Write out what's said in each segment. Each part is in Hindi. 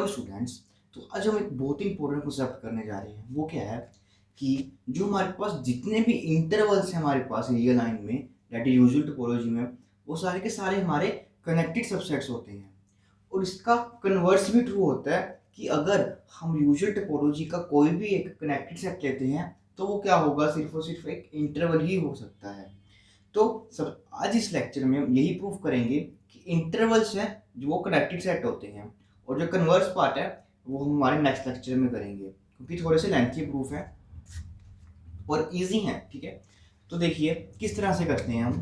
Hello students. तो आज हम एक बहुत ही इंपॉर्टेंट कॉन्सेप्ट करने जा रहे हैं। वो क्या है कि जो हमारे पास जितने भी इंटरवल्स हैं हमारे पास रियल लाइन में, दैट इज यूजुअल टोपोलॉजी में, वो सारे के सारे हमारे कनेक्टेड सबसेट्स होते हैं। और इसका कन्वर्स भी ट्रू होता है कि अगर हम यूजुअल टोपोलॉजी का कोई भी एक कनेक्टेड सेट लेते हैं तो वो क्या होगा, सिर्फ और सिर्फ एक इंटरवल ही हो सकता है। तो सब आज इस लेक्चर में हम यही प्रूव करेंगे कि इंटरवल्स हैं जो वो कनेक्टेड सेट होते हैं, और जो कन्वर्स पार्ट है वो हम हमारे नेक्स्ट लेक्चर में करेंगे, क्योंकि थोड़े से लेंथी प्रूफ है और इजी है। ठीक है, तो देखिए किस तरह से करते हैं हम।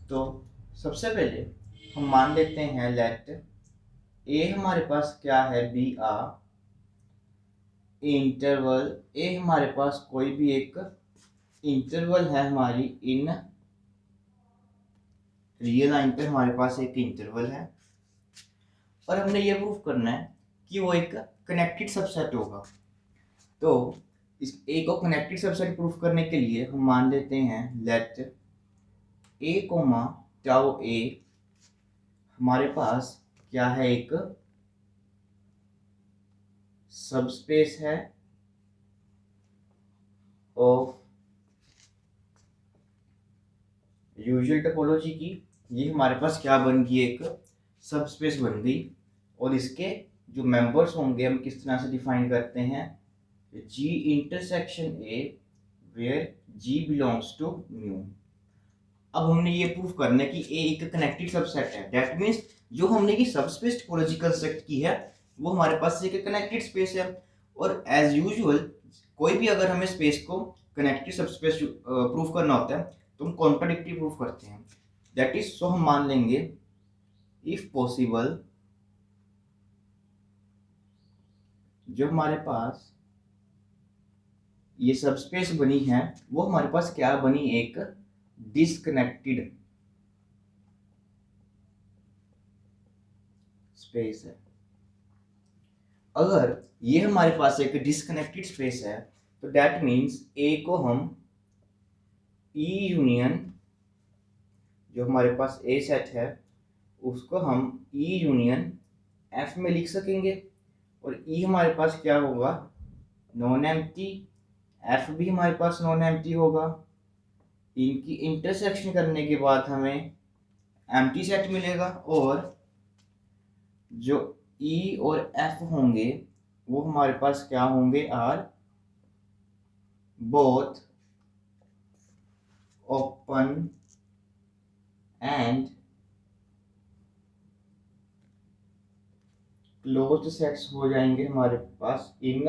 तो सबसे पहले हम मान लेते हैं लेट ए हमारे पास क्या है, बी आ इंटरवल। ए हमारे पास कोई भी एक इंटरवल है हमारी इन रियल लाइन पे, हमारे पास एक इंटरवल है और हमने ये प्रूफ करना है कि वो एक कनेक्टेड सबसेट होगा। तो इस ए को कनेक्टेड सबसेट प्रूफ करने के लिए हम मान लेते हैं लेट ए कोमा टाउ ए हमारे पास क्या है, एक सबस्पेस है ऑफ यूजुअल टोपोलॉजी की। ये हमारे पास क्या बन गई, एक सबस्पेस बन गई। और इसके जो मेंबर्स होंगे हम किस तरह से डिफाइन करते हैं, G intersection A where G belongs to mu. अब हमने ये प्रूफ करना है कि ए एक कनेक्टेड सबसेट है। दैट मींस जो हमने ये सबस्पेस टोपोलॉजी कंस्ट्रक्ट की है वो हमारे पास एक कनेक्टेड स्पेस है। और एज यूजुअल कोई भी अगर हमें स्पेस को कनेक्टेड सबस्पेस प्रूफ करना होता है तो हम कॉन्ट्राडिक्टरी प्रूफ करते हैं। दैट इज, सो हम मान लेंगे इफ पॉसिबल जो हमारे पास ये सबस्पेस बनी है वो हमारे पास क्या बनी, एक डिस्कनेक्टेड स्पेस है। अगर ये हमारे पास एक डिस्कनेक्टेड स्पेस है तो दैट मीन्स ए को हम ई यूनियन, जो हमारे पास ए सेट है उसको हम ई यूनियन एफ में लिख सकेंगे। और ई हमारे पास क्या होगा, नॉन एम्प्टी। एफ भी हमारे पास नॉन एम्प्टी होगा। इनकी इंटरसेक्शन करने के बाद हमें एम्प्टी सेट मिलेगा। और जो ई और एफ होंगे वो हमारे पास क्या होंगे, are both open and closed sets हो जाएंगे हमारे पास इन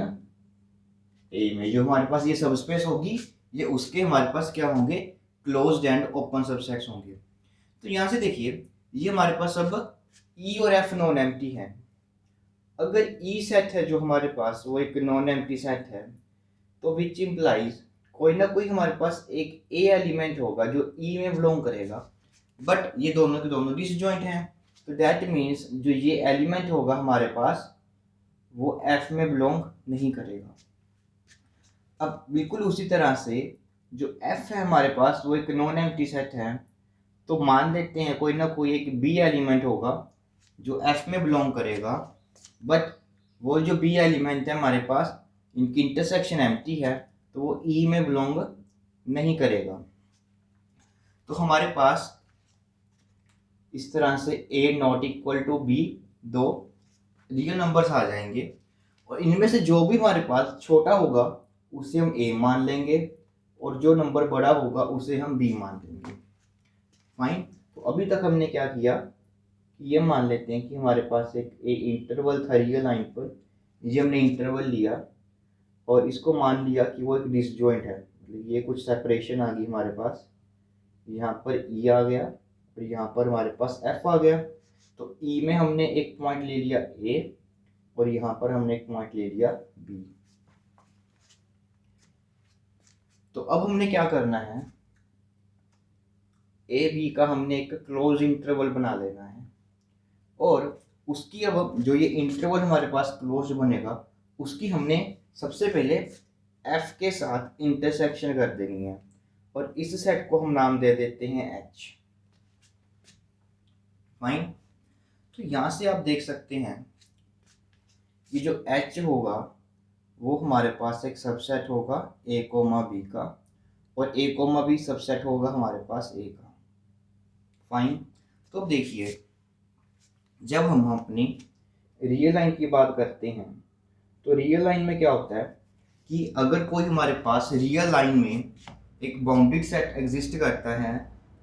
ए में। जो हमारे पास ये सबस्पेस होगी ये उसके हमारे पास क्या होंगे, क्लोज्ड एंड ओपन सबसेट्स होंगे। तो यहाँ से देखिए ये हमारे पास अब ई और एफ नॉन एम्प्टी है। अगर ई सेट है जो हमारे पास वो एक नॉन एम्प्टी सेट है तो विच इम्प्लाइज कोई ना कोई हमारे पास एक ए एलिमेंट होगा जो ई में बिलोंग करेगा, बट ये दोनों के दोनों डिसजॉइंट हैं। तो दैट मीन्स जो ये एलिमेंट होगा हमारे पास वो एफ में बिलोंग नहीं करेगा। अब बिल्कुल उसी तरह से जो एफ है हमारे पास वो एक नॉन एम्प्टी सेट है, तो मान लेते हैं कोई ना कोई एक बी एलिमेंट होगा जो एफ में बिलोंग करेगा, बट वो जो बी एलिमेंट है हमारे पास इनकी इंटरसेक्शन एम्प्टी है तो वो ई में बिलोंग नहीं करेगा। तो हमारे पास इस तरह से ए नॉट इक्वल टू बी दो रियल नंबर्स आ जाएंगे और इनमें से जो भी हमारे पास छोटा होगा उसे हम ए मान लेंगे और जो नंबर बड़ा होगा उसे हम बी मान लेंगे। फाइन। तो अभी तक हमने क्या किया, ये मान लेते हैं कि हमारे पास एक ए इंटरवल था रियल लाइन पर। ये हमने इंटरवल लिया और इसको मान लिया कि वो एक डिसजॉइंट है, मतलब ये कुछ सेपरेशन आ गई हमारे पास। यहाँ पर ई आ गया और यहाँ पर हमारे पास एफ आ गया। तो ई में हमने एक पॉइंट ले लिया ए और यहाँ पर हमने एक पॉइंट ले लिया बी। तो अब हमने क्या करना है, ए बी का हमने एक क्लोज इंटरवल बना लेना है और उसकी अब जो ये इंटरवल हमारे पास क्लोज बनेगा उसकी हमने सबसे पहले एफ के साथ इंटरसेक्शन कर देनी है और इस सेट को हम नाम दे देते हैं एच। फाइन। तो यहाँ से आप देख सकते हैं कि जो H होगा वो हमारे पास एक सबसेट होगा A, B का, और A, B सबसेट होगा हमारे पास A का। फाइन। तो अब देखिए, जब हम अपनी रियल लाइन की बात करते हैं तो रियल लाइन में क्या होता है कि अगर कोई हमारे पास रियल लाइन में एक बाउंडेड सेट एग्जिस्ट करता है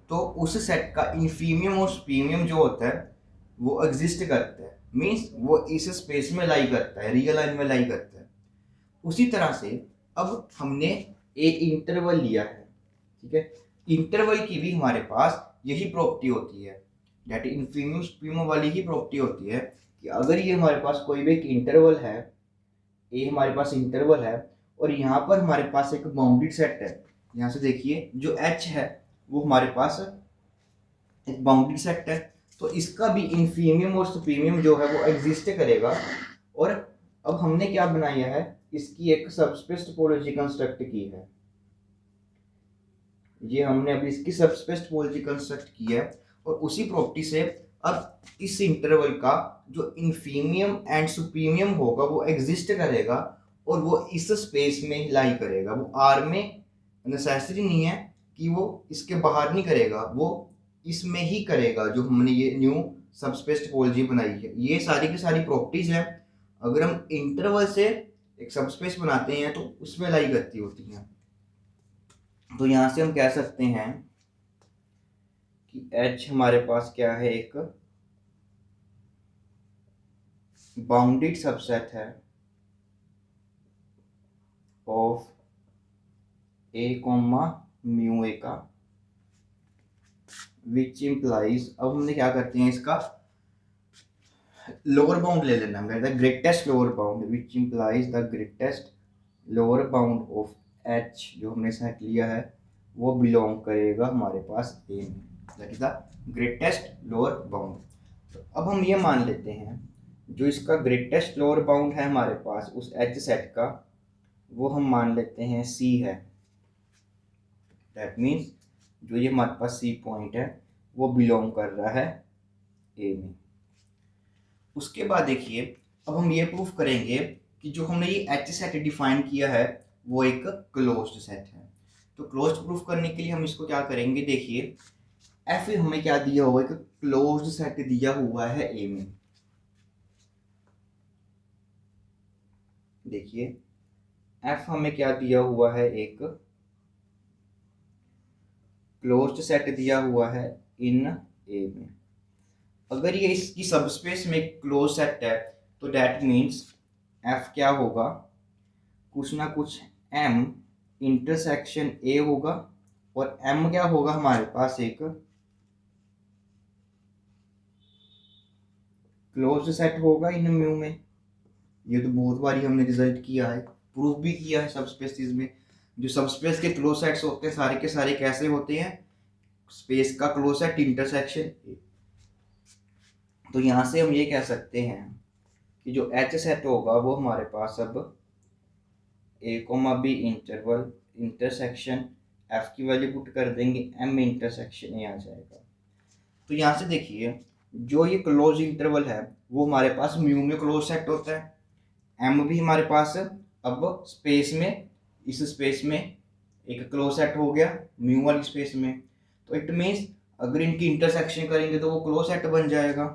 तो उस सेट का इन्फीमियम और सुपीरियम जो होता है वो एग्जिस्ट करता है, मीन्स वो इस स्पेस में लाई करता है, रियल लाइन में लाई करता है। उसी तरह से अब हमने एक इंटरवल लिया है, ठीक है, इंटरवल की भी हमारे पास यही प्रॉपर्टी होती है, डेट इन्फीमियम सुपीरियम वाली ही प्रॉपर्टी होती है कि अगर ये हमारे पास कोई भी एक इंटरवल है, ये हमारे पास इंटरवल है और यहाँ पर हमारे पास एक बाउंडेड सेट है, यहाँ से देखिए जो H है वो हमारे पास एक बाउंडेड सेट है, तो इसका भी इन्फीमियम और सुपीरियम जो है वो एग्जिस्ट करेगा। और अब हमने क्या बनाया है, इसकी एक सबस्पेस टोपोलॉजी कंस्ट्रक्ट की है, ये हमने अभी इसकी सबस्पेस टोपोलॉजी कंस्ट्रक्ट की है, और उसी प्रॉपर्टी से अब इस इंटरवल का जो इन्फीमियम एंड सुपीरियम होगा वो एग्जिस्ट करेगा और वो इस स्पेस में लाई करेगा, वो आर में नेसेसरी नहीं है कि वो इसके बाहर नहीं करेगा, वो इसमें ही करेगा। जो हमने ये न्यू सबस्पेस टोपोलॉजी बनाई है, ये सारी की सारी प्रॉपर्टीज है, अगर हम इंटरवल से एक सबस्पेस बनाते हैं तो उसमें लाई करती होती हैं। तो यहां से हम कह सकते हैं कि H हमारे पास क्या है, एक बाउंडेड सबसेट है ऑफ A, म्यू A का, विच इम्प्लाइज, अब हमने क्या करते हैं इसका लोअर बाउंड ले लेना, हम the greatest lower bound, which implies the greatest lower bound of H जो हमने सेट लिया है वो बिलोंग करेगा हमारे पास A में, that is the greatest lower bound. तो अब हम ये मान लेते हैं जो इसका ग्रेटेस्ट लोअर बाउंड है हमारे पास उस H सेट का, वो हम मान लेते हैं C है, दैट मीन्स जो ये हमारे पास C पॉइंट है वो बिलोंग कर रहा है A में। उसके बाद देखिए, अब हम ये प्रूफ करेंगे कि जो हमने ये H सेट डिफाइन किया है वो एक क्लोज्ड सेट है। तो क्लोज्ड प्रूफ करने के लिए हम इसको क्या करेंगे, देखिए F हमें क्या दिया हुआ है, एक क्लोज्ड सेट दिया हुआ है A में, देखिए F हमें क्या दिया हुआ है, एक क्लोज्ड सेट दिया हुआ है इन A में। अगर ये इसकी सबस्पेस में क्लोज सेट है तो डेट मीन्स F क्या होगा, कुछ ना कुछ M इंटरसेक्शन A होगा, और M क्या होगा हमारे पास, एक क्लोज सेट होगा इन म्यू में। ये तो बहुत बारी हमने रिजल्ट किया है, प्रूफ भी किया है सबस्पेसिस में। जो सबस्पेस के क्लोज सेट्स होते हैं सारे के सारे कैसे होते हैं, स्पेस का क्लोज सेट इंटरसेक्शन A। तो यहाँ से हम ये कह सकते हैं कि जो H सेट होगा वो हमारे पास अब A, B interval intersection F की वैल्यू पुट कर देंगे, M इंटरसेक्शन A आ जाएगा। तो यहाँ से देखिए जो ये क्लोज इंटरवल है वो हमारे पास म्यू में क्लोज सेट होता है, M भी हमारे पास अब स्पेस में, इस स्पेस में एक क्लोज सेट हो गया म्यू वाली स्पेस में। तो इट मीन्स अगर इनकी इंटरसेक्शन करेंगे तो वो क्लोज सेट बन जाएगा,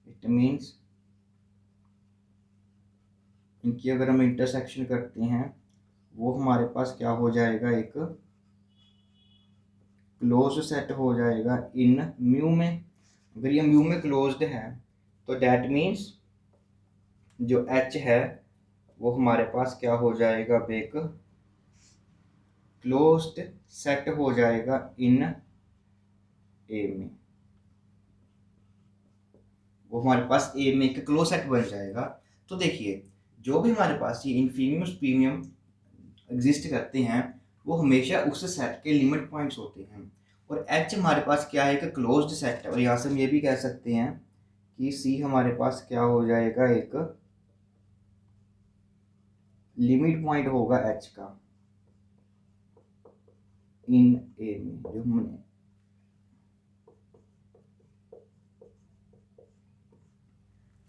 इट मीन्स इनकी अगर हम इंटरसेक्शन करते हैं वो हमारे पास क्या हो जाएगा, एक क्लोज सेट हो जाएगा इन म्यू में। अगर ये म्यू में क्लोज्ड है तो दैट मीन्स जो H है वो हमारे पास क्या हो जाएगा, एक क्लोज्ड सेट हो जाएगा इन A में, वो हमारे पास A में एक क्लोज सेट बन जाएगा। तो देखिए जो भी हमारे पास ये इन्फीमियम सुपीरियम एग्जिस्ट करते हैं वो हमेशा उस सेट के लिमिट पॉइंट्स होते हैं, और H हमारे पास क्या है, एक क्लोज्ड सेट है। और यहाँ से हम ये भी कह सकते हैं कि C हमारे पास क्या हो जाएगा, एक लिमिट पॉइंट होगा H का इन A में, जो हमने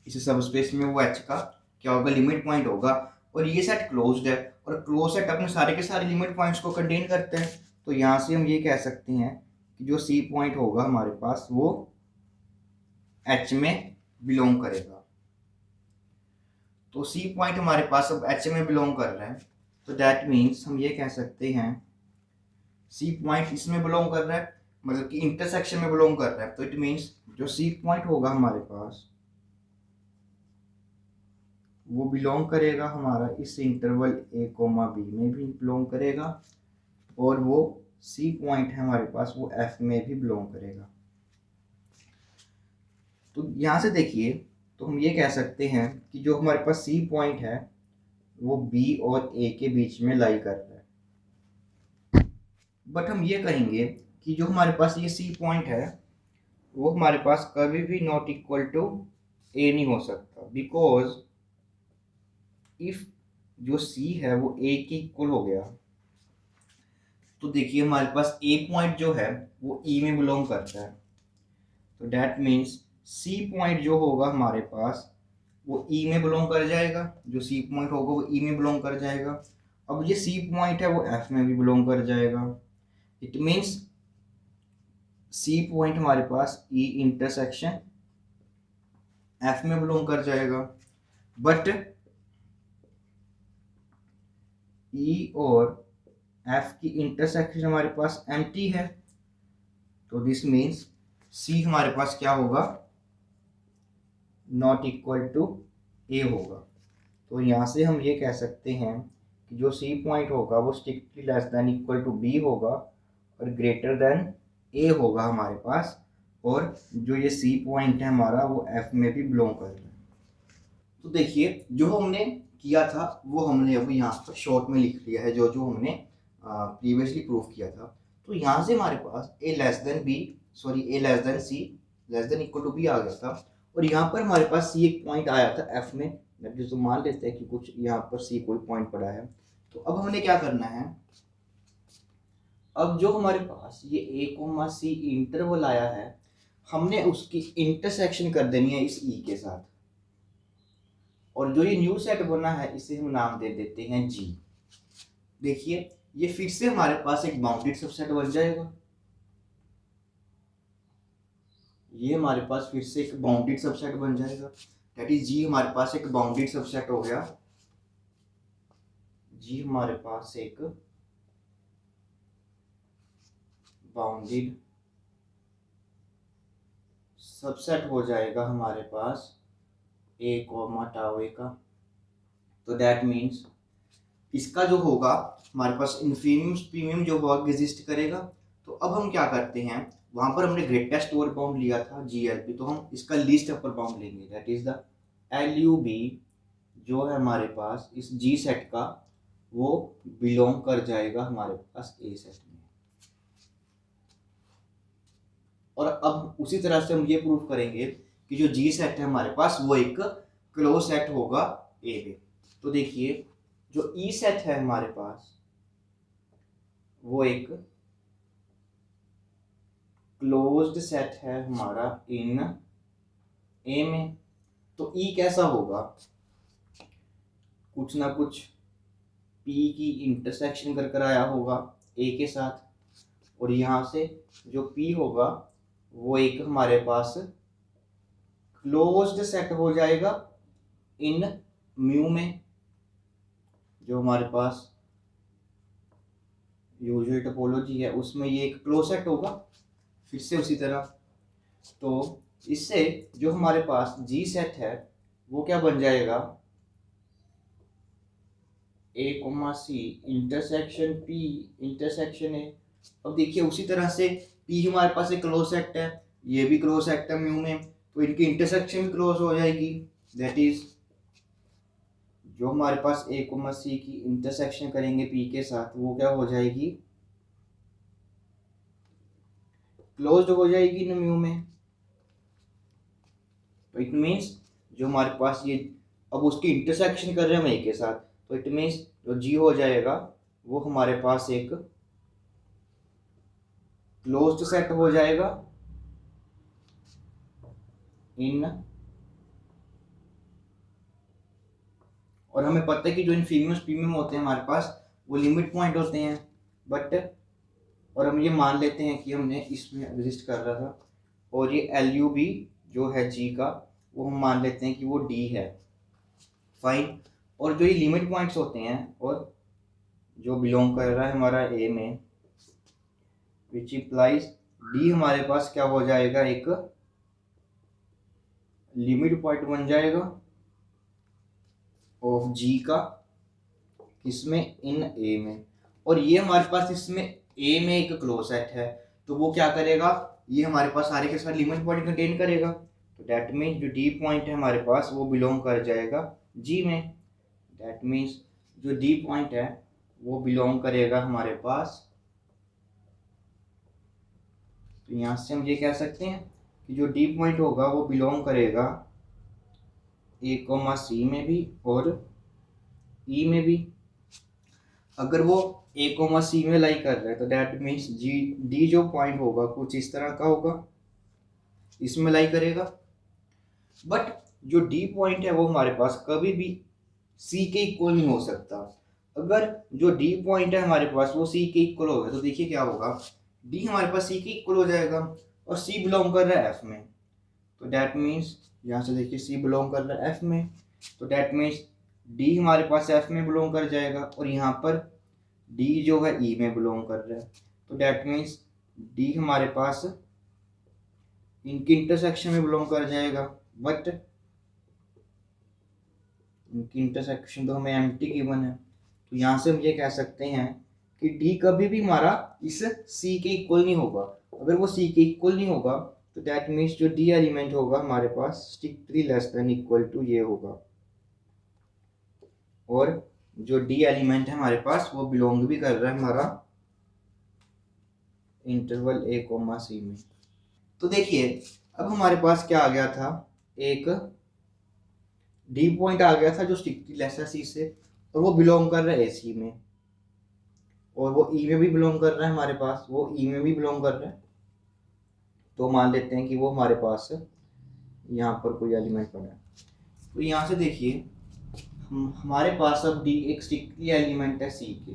इस सब स्पेस में वो एच का क्या होगा, लिमिट पॉइंट होगा। और ये सेट क्लोज्ड है, और क्लोज सेट अपने सारे के सारे लिमिट पॉइंट्स को कंटेन करते हैं। तो यहाँ से हम ये कह सकते हैं कि जो सी पॉइंट होगा हमारे पास वो एच में बिलोंग करेगा। तो सी पॉइंट हमारे पास अब एच में बिलोंग कर रहा है, तो दैट मीन्स हम ये कह सकते हैं सी पॉइंट इसमें बिलोंग कर रहा है, मतलब कि इंटरसेक्शन में बिलोंग कर रहा है। तो इट मीन्स जो सी पॉइंट होगा हमारे पास वो बिलोंग करेगा हमारा इस इंटरवल ए कोमा बी में भी बिलोंग करेगा, और वो सी पॉइंट है हमारे पास वो एफ में भी बिलोंग करेगा। तो यहाँ से देखिए, तो हम ये कह सकते हैं कि जो हमारे पास सी पॉइंट है वो बी और ए के बीच में लाई कर रहा है। बट हम ये कहेंगे कि जो हमारे पास ये सी पॉइंट है वो हमारे पास कभी भी नॉट इक्वल टू ए नहीं हो सकता, बिकॉज इफ जो सी है वो ए के इक्वल हो गया, तो देखिए हमारे पास ए पॉइंट जो है वो ई में बिलोंग करता है। तो डैट मीन्स सी पॉइंट जो होगा हमारे पास वो ई में बिलोंग कर जाएगा, जो सी पॉइंट होगा वो ई में बिलोंग कर जाएगा। अब ये सी पॉइंट है वो एफ में भी बिलोंग कर जाएगा। इट मीन्स सी पॉइंट हमारे पास ई इंटरसेक्शन एफ में बिलोंग कर जाएगा, बट ई और एफ की इंटरसेक्शन हमारे पास एम्प्टी है। तो दिस मीन्स सी हमारे पास क्या होगा, नॉट इक्वल टू ए होगा। तो यहाँ से हम ये कह सकते हैं कि जो सी पॉइंट होगा वो strictly less than equal to B होगा और ग्रेटर देन ए होगा हमारे पास, और जो ये सी पॉइंट है हमारा वो एफ में भी बिलोंग कर रहा है। तो देखिए जो हमने किया था वो हमने अभी यहाँ पर शॉर्ट में लिख लिया है, जो जो हमने प्रीवियसली प्रूव किया था। तो यहाँ से हमारे पास A less than B, sorry A less than C less than equal to B आ गया था, और यहाँ पर हमारे पास सी एक पॉइंट आया था एफ में। जो मान लेते हैं कि कुछ यहाँ पर सी कोई पॉइंट पड़ा है, तो अब हमने क्या करना है, अब जो हमारे पास ये ए कोमा सी इंटरवल आया है हमने उसकी इंटरसेक्शन कर देनी है इस ई के साथ, और जो ये न्यू सेट बना है इसे हम नाम दे देते हैं जी। देखिए ये फिर से हमारे पास एक बाउंडेड सबसेट बन जाएगा, ये हमारे पास फिर से एक बाउंडेड सबसेट बन जाएगा। दैट इज जी हमारे पास एक बाउंडेड सबसेट हो गया, जी हमारे पास एक बाउंडेड सबसेट हो जाएगा हमारे पास ए कोमा टाउ ए का। तो दैट मीन्स इसका जो होगा हमारे पास इन्फीनियम प्रीमियम जो होगा एग्जिस्ट करेगा। तो अब हम क्या करते हैं, वहां पर हमने ग्रेटेस्ट लोअर बाउंड लिया था GLP, तो हम इसका लीस्ट अपर बाउंड लेंगे, दैट इज द LUB जो है हमारे पास इस G सेट का वो बिलोंग कर जाएगा हमारे पास A सेट में। और अब उसी तरह से हम ये प्रूव करेंगे कि जो G सेट है हमारे पास वो एक क्लोज सेट होगा A में। तो देखिए जो E सेट है हमारे पास वो एक क्लोज्ड सेट है हमारा इन A में। तो E कैसा होगा, कुछ ना कुछ P की इंटरसेक्शन कर आया होगा A के साथ, और यहाँ से जो P होगा वो एक हमारे पास क्लोज्ड सेट हो जाएगा इन म्यू में, जो हमारे पास यूजुअल टोपोलॉजी है उसमें ये एक क्लोज सेट होगा। फिर से उसी तरह, तो इससे जो हमारे पास G सेट है वो क्या बन जाएगा, A comma C intersection P intersection A। अब देखिए उसी तरह से P हमारे पास एक क्लोज सेट है, ये भी क्लोज सेट है म्यू में, तो इनकी इंटरसेक्शन क्लोज हो जाएगी। दैट इज जो हमारे पास A कोमा सी की इंटरसेक्शन करेंगे P के साथ वो क्या हो जाएगी, क्लोज्ड हो जाएगी ना म्यू में। तो इट मीन्स जो हमारे पास ये अब उसकी इंटरसेक्शन कर रहे हैं हम A के साथ, तो इट मीन्स जो G हो जाएगा वो हमारे पास एक क्लोज्ड सेट हो जाएगा इन और हमें पता है कि जो इन्फीमियम प्रीमियम होते हैं हमारे पास वो लिमिट पॉइंट होते हैं, बट और हम ये मान लेते हैं कि हमने इसमें एग्जिस्ट कर रहा था, और ये एल यू बी जो है जी का वो हम मान लेते हैं कि वो डी है, फाइन। और जो ये लिमिट पॉइंट्स होते हैं और जो बिलोंग कर रहा है हमारा ए में, विच इम्प्लाइज डी हमारे पास क्या हो जाएगा, एक लिमिट पॉइंट बन जाएगा ऑफ जी का, किसमें, इन ए में। और ये हमारे पास इसमें ए में एक क्लोज सेट है, तो वो क्या करेगा, ये हमारे पास सारे के सारे लिमिट पॉइंट कंटेन करेगा। तो दैट मीन्स जो डी पॉइंट है हमारे पास वो बिलोंग कर जाएगा जी में। दैट मीन्स जो डी पॉइंट है वो बिलोंग करेगा हमारे पास, तो यहाँ से हम ये कह सकते हैं कि जो डी पॉइंट होगा वो बिलोंग करेगा ए कोमा सी में भी और ई में भी। अगर वो ए कोमा सी में लाई कर रहा है तो दैट मीन्स जी डी जो पॉइंट होगा कुछ इस तरह का होगा, इसमें लाई करेगा। बट जो डी पॉइंट है वो हमारे पास कभी भी सी के इक्वल नहीं हो सकता। अगर जो डी पॉइंट है हमारे पास वो सी के इक्वल होगा तो देखिए क्या होगा, डी हमारे पास सी के इक्वल हो जाएगा और सी बिलोंग कर रहा है एफ में, तो दैट मीन्स यहाँ से देखिए सी बिलोंग कर रहा है एफ में, तो दैट मीन्स डी हमारे पास एफ में बिलोंग कर जाएगा और यहाँ पर डी जो है ई में बिलोंग कर रहा है, तो दैट मीन्स डी हमारे पास इनकी इंटरसेक्शन में बिलोंग कर जाएगा। बट इनकी इंटरसेक्शन तो हमें एम्प्टी गिवन है, तो यहाँ से हम ये कह सकते हैं कि डी कभी भी हमारा इस सी के इक्वल नहीं होगा। अगर वो सी के इक्वल नहीं होगा तो दैट मीन्स जो डी एलिमेंट होगा हमारे पास strictly less than equal to ये होगा, और जो डी एलिमेंट है हमारे पास वो बिलोंग भी कर रहा है हमारा इंटरवल ए कोमा सी में। तो देखिए अब हमारे पास क्या आ गया था, एक डी पॉइंट आ गया था जो स्ट्रिक्टली लेस है सी से, और वो बिलोंग कर रहा है ए सी में, और वो ई में भी बिलोंग कर रहा है हमारे पास, वो ई में भी बिलोंग कर रहा है। तो मान लेते हैं कि वो हमारे पास यहाँ पर कोई एलिमेंट पड़ा है। तो यहाँ से देखिए हमारे पास अब डी एक स्ट्रिक्टली एलिमेंट है सी के,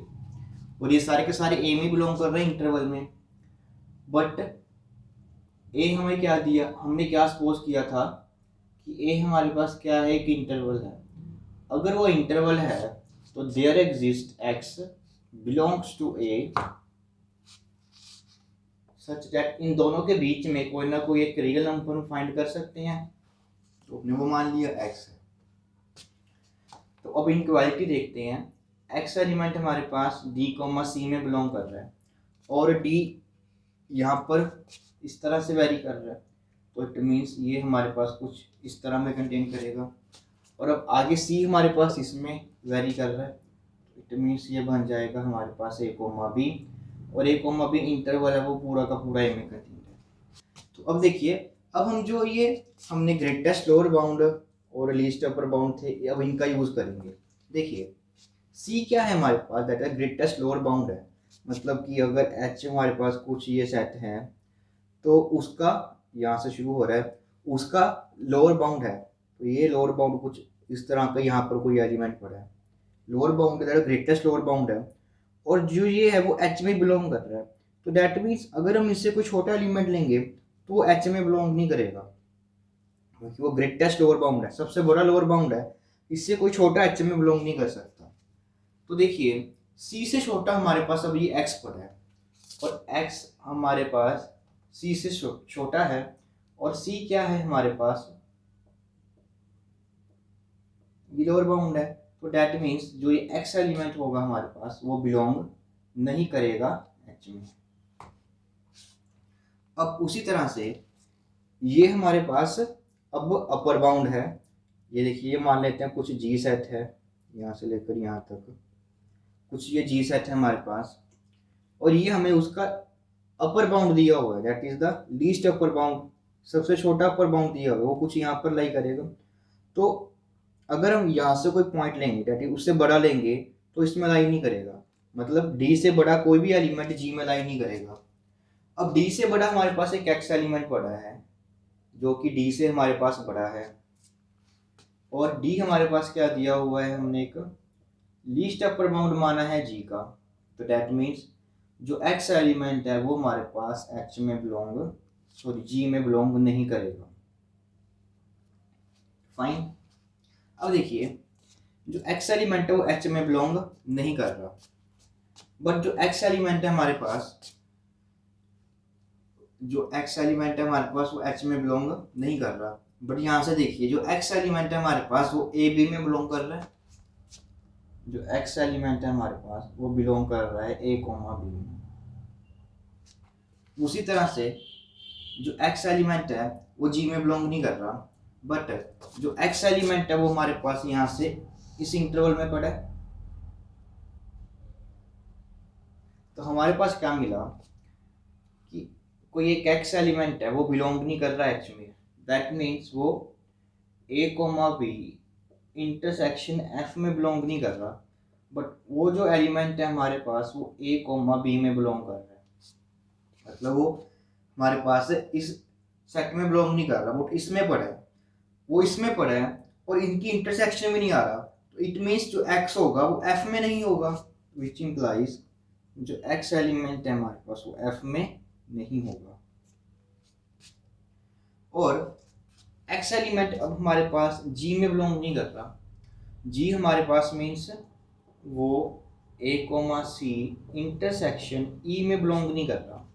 और ये सारे के सारे ए में बिलोंग कर रहे हैं इंटरवल में। बट ए हमें क्या दिया, हमने क्या सपोज किया था कि ए हमारे पास क्या है, एक इंटरवल है। अगर वो इंटरवल है तो there exist X belongs to A such that इन दोनों के बीच में कोई ना कोई एक रियल नंबर फाइंड कर सकते हैं, तो अपने वो मान लिया एक्स है। तो अब इनक्वालिटी देखते हैं, एक्स एलिमेंट हमारे पास डी कोमा सी में बिलोंग कर रहा है और डी यहाँ पर इस तरह से वेरी कर रहा है, तो इट मीन्स ये हमारे पास कुछ इस तरह में कंटेन करेगा। और अब आगे सी हमारे पास इसमें वेरी कर रहा है, इट मीन्स ये बन जाएगा हमारे पास ए कोमा बी, और ए कोमा बी इंटरवल है वो पूरा का पूरा ए में कंटेन है। तो अब देखिए अब हम जो ये हमने ग्रेटेस्ट लोअर बाउंड और लीस्ट अपर बाउंड थे, अब इनका यूज करेंगे। देखिए सी क्या है हमारे पास, दैट है ग्रेटेस्ट लोअर बाउंड है, मतलब कि अगर एच हमारे पास कुछ ये सेट है तो उसका यहाँ से शुरू हो रहा है, उसका लोअर बाउंड है, तो ये लोअर बाउंड कुछ इस तरह का यहाँ पर कोई एलिमेंट पड़ा है, lower bound that greatest lower bound है, और जो ये है वो एच में बिलोंग कर रहा है। तो दैट मीन्स अगर हम इससे कोई छोटा एलिमेंट लेंगे तो वो एच में बिलोंग नहीं करेगा, क्योंकि वो ग्रेटेस्ट लोअर बाउंड है, सबसे बड़ा लोअर बाउंड है, इससे कोई छोटा एच में बिलोंग नहीं कर सकता। तो देखिए सी से छोटा हमारे पास अब ये एक्स पड़ा है, और एक्स हमारे पास सी से छोटा है, और सी क्या है हमारे पास, ये लोअर बाउंड है, तो दैट मीन्स जो ये एक्स एलिमेंट होगा हमारे पास वो बिलोंग नहीं करेगा एच में। अब उसी तरह से ये हमारे पास अब अपर बाउंड है, ये देखिए ये मान लेते हैं कुछ जी सेट है, यहाँ से लेकर यहाँ तक कुछ ये जी सेट है हमारे पास, और ये हमें उसका अपर बाउंड दिया हुआ है, that is the least upper bound, सबसे छोटा अपर बाउंड दिया हुआ है, वो कुछ यहाँ पर लाई करेगा। तो अगर हम यहाँ से कोई पॉइंट लेंगे दैट इज उससे बड़ा लेंगे तो इसमें लाई नहीं करेगा, मतलब डी से बड़ा कोई भी एलिमेंट जी में लाई नहीं करेगा। अब डी से बड़ा हमारे पास एक एक्स एलिमेंट पड़ा है जो कि डी से हमारे पास बड़ा है, और डी हमारे पास क्या दिया हुआ है, हमने एक लीस्ट अपर बाउंड माना है जी का, तो दैट मीन्स जो एक्स एलिमेंट है वो हमारे पास एच में बिलोंग सॉरी जी में बिलोंग नहीं करेगा। फाइन। अब देखिए जो एक्स एलिमेंट है वो एच में बिलोंग नहीं कर रहा, बट जो एक्स एलिमेंट है हमारे पास वो एच में बिलोंग नहीं कर रहा, बट यहाँ से देखिए जो एक्स एलिमेंट है हमारे पास वो ए बी में बिलोंग कर रहा है। जो एक्स एलिमेंट है हमारे पास वो बिलोंग कर रहा है ए कोमा बी में। उसी तरह से जो एक्स एलिमेंट है वो जी में बिलोंग नहीं कर रहा, बट जो एक्स एलिमेंट है वो हमारे पास यहाँ से इस इंटरवल में पड़ा है। तो हमारे पास क्या मिला कि कोई एक एक्स एलिमेंट है वो बिलोंग नहीं कर रहा है एच में, दैट मीन्स वो ए कोमा बी इंटरसेक्शन एफ में बिलोंग नहीं कर रहा, बट वो जो एलिमेंट है हमारे पास वो ए कोमा बी में बिलोंग कर रहा है। मतलब वो हमारे पास इस सेट में बिलोंग नहीं कर रहा, बट इसमें पड़ा है, वो इसमें पड़ा है और इनकी इंटरसेक्शन में नहीं आ रहा, तो इट मीन्स जो एक्स होगा वो एफ में नहीं होगा, विच इम्प्लाइज जो एक्स एलिमेंट है हमारे पास वो एफ में नहीं होगा। और एक्स एलिमेंट अब हमारे पास जी में बिलोंग नहीं कर रहा, जी हमारे पास मीन्स वो ए कोमा सी इंटरसेक्शन ई में बिलोंग नहीं कर रहा,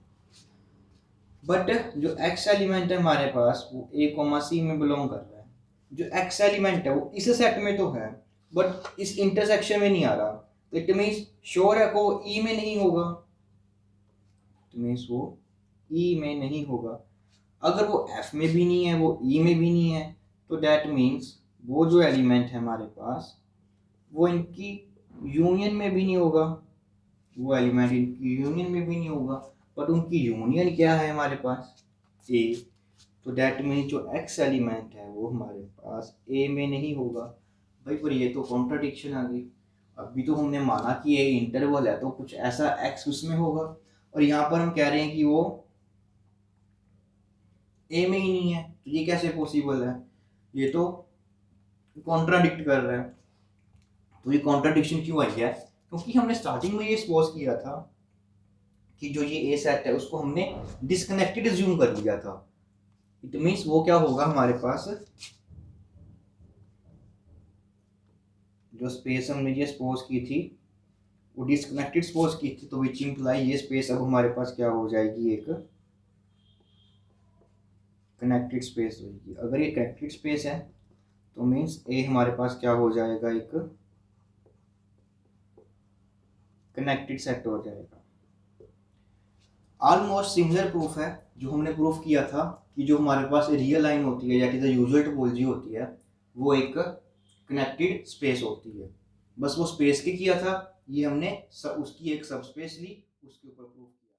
बट जो एक्स एलिमेंट है हमारे पास वो ए कोमा सी में बिलोंग कर रहा है। जो एक्स एलिमेंट है वो इस सेट में तो है बट इस इंटरसेक्शन में नहीं आ रहा, तो इट मीन्स श्योर है को ई में नहीं होगा, इट मीन्स वो ई में नहीं होगा। अगर वो एफ में भी नहीं है वो ई में भी नहीं है, तो दैट मीन्स वो जो एलिमेंट है हमारे पास वो इनकी यूनियन में भी नहीं होगा, वो एलिमेंट इनकी यूनियन में भी नहीं होगा, बट उनकी यूनियन क्या है हमारे पास ए, तो दैट मीन्स जो एक्स एलिमेंट है वो हमारे पास ए में नहीं होगा। भाई पर ये तो कॉन्ट्राडिक्शन आ गई, अभी तो हमने माना कि ये इंटरवल है तो कुछ ऐसा एक्स उसमें होगा, और यहाँ पर हम कह रहे हैं कि वो ए में ही नहीं है, तो ये कैसे पॉसिबल है, ये तो कॉन्ट्राडिक्ट कर रहा है। तो ये कॉन्ट्राडिक्शन क्यों आई है, क्योंकि हमने स्टार्टिंग में ये सपोज किया था कि जो ये ए सेट है उसको हमने डिस्कनेक्टेड अज्यूम कर लिया था, इट मीन्स वो क्या होगा हमारे पास जो स्पेस हमने ये सपोज की थी वो डिस्कनेक्टेड सपोज की थी, तो विच इंप्लाई ये स्पेस अब हमारे पास क्या हो जाएगी, एक कनेक्टेड स्पेस होगी। अगर ये कनेक्टेड स्पेस है तो मीन्स ए हमारे पास क्या हो जाएगा, एक कनेक्टेड सेट हो जाएगा। ऑलमोस्ट सिमिलर प्रूफ है जो हमने प्रूफ किया था कि जो हमारे पास रियल लाइन होती है या कि यूजुअल टोपोलॉजी होती है वो एक कनेक्टेड स्पेस होती है, बस वो स्पेस के किया था, ये हमने उसकी एक सब स्पेस ली उसके ऊपर प्रूफ किया।